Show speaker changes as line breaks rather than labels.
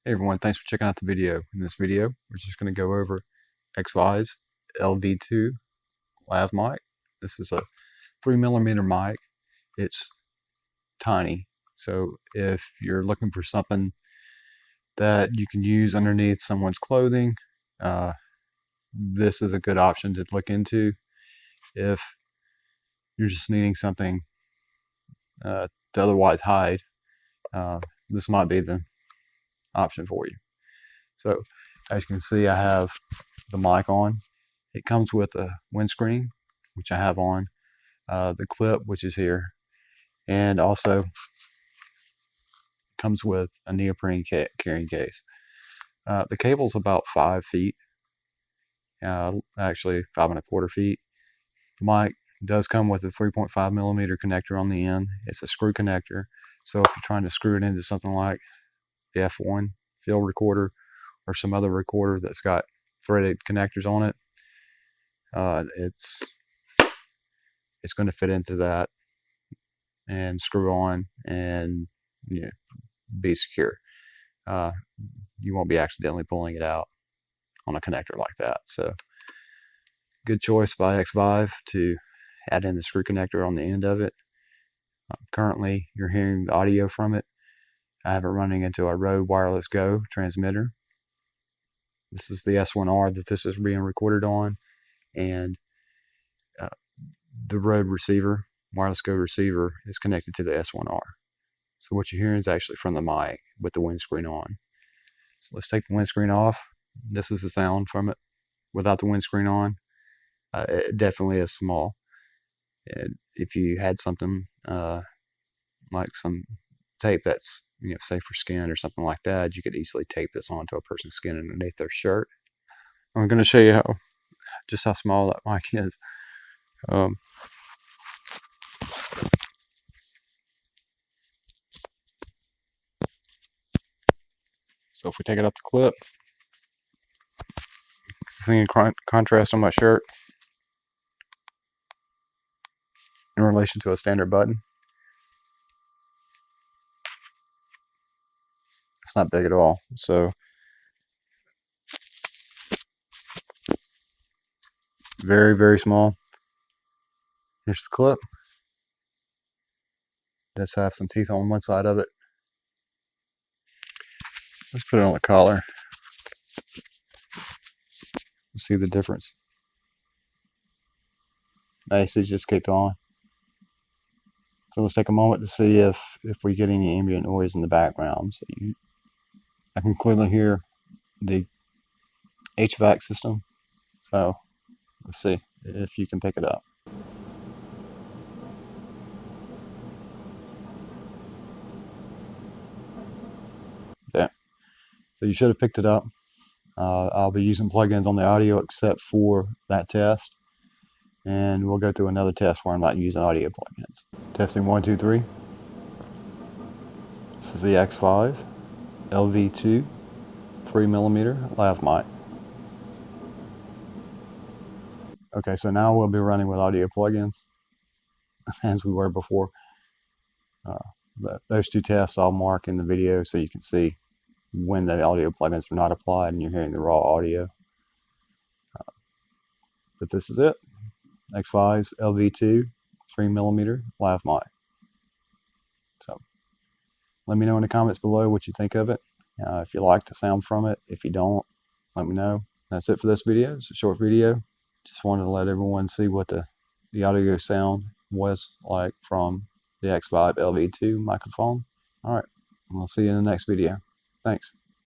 Hey everyone, thanks for checking out the video. In this video, we're just going to go over XVive's LV2 Lav mic. This is a 3mm mic. It's tiny, so if you're looking for something that you can use underneath someone's clothing, this is a good option to look into. If you're just needing something to otherwise hide, this might be the option for you. So as you can see, I have the mic on. It comes with a windscreen, which I have on, the clip, which is here, and also comes with a neoprene carrying case. The cable's about 5 feet, actually 5¼ feet. The mic does come with a 3.5mm connector on the end. It's a screw connector, so if you're trying to screw it into something like the F1 field recorder or some other recorder that's got threaded connectors on it, it's going to fit into that and screw on and be secure. You won't be accidentally pulling it out on a connector like that. So good choice by XVive to add in the screw connector on the end of it. Currently you're hearing the audio from it. I have it running into a Rode Wireless Go transmitter. This is the S1R that this is being recorded on, and the Rode receiver, Wireless Go receiver, is connected to the S1R. So what you're hearing is actually from the mic with the windscreen on. So let's take the windscreen off. This is the sound from it without the windscreen on. It definitely is small. And if you had something like some tape that's safe for skin or something like that, you could easily tape this onto a person's skin underneath their shirt. I'm going to show you just how small that mic is. So if we take it off the clip, seeing contrast on my shirt in relation to a standard button, it's not big at all. So very, very small. Here's the clip. Does have some teeth on one side of it. Let's put it on the collar. See the difference. Nice, it just kicked on. So let's take a moment to see if we get any ambient noise in the background. So I can clearly hear the HVAC system. So let's see if you can pick it up. There. So you should have picked it up. I'll be using plugins on the audio except for that test. And we'll go through another test where I'm not using audio plugins. Testing 1, 2, 3. This is the XVive LV2 3mm lav mic. Okay, so now we'll be running with audio plugins as we were before. Those two tests I'll mark in the video so you can see when the audio plugins are not applied and you're hearing the raw audio. But this is it. XVive's LV2 3mm lav mic. So let me know in the comments below what you think of it. If you like the sound from it. If you don't, let me know. That's it for this video. It's a short video. Just wanted to let everyone see what the audio sound was like from the XVive LV2 microphone. Alright, we'll see you in the next video. Thanks.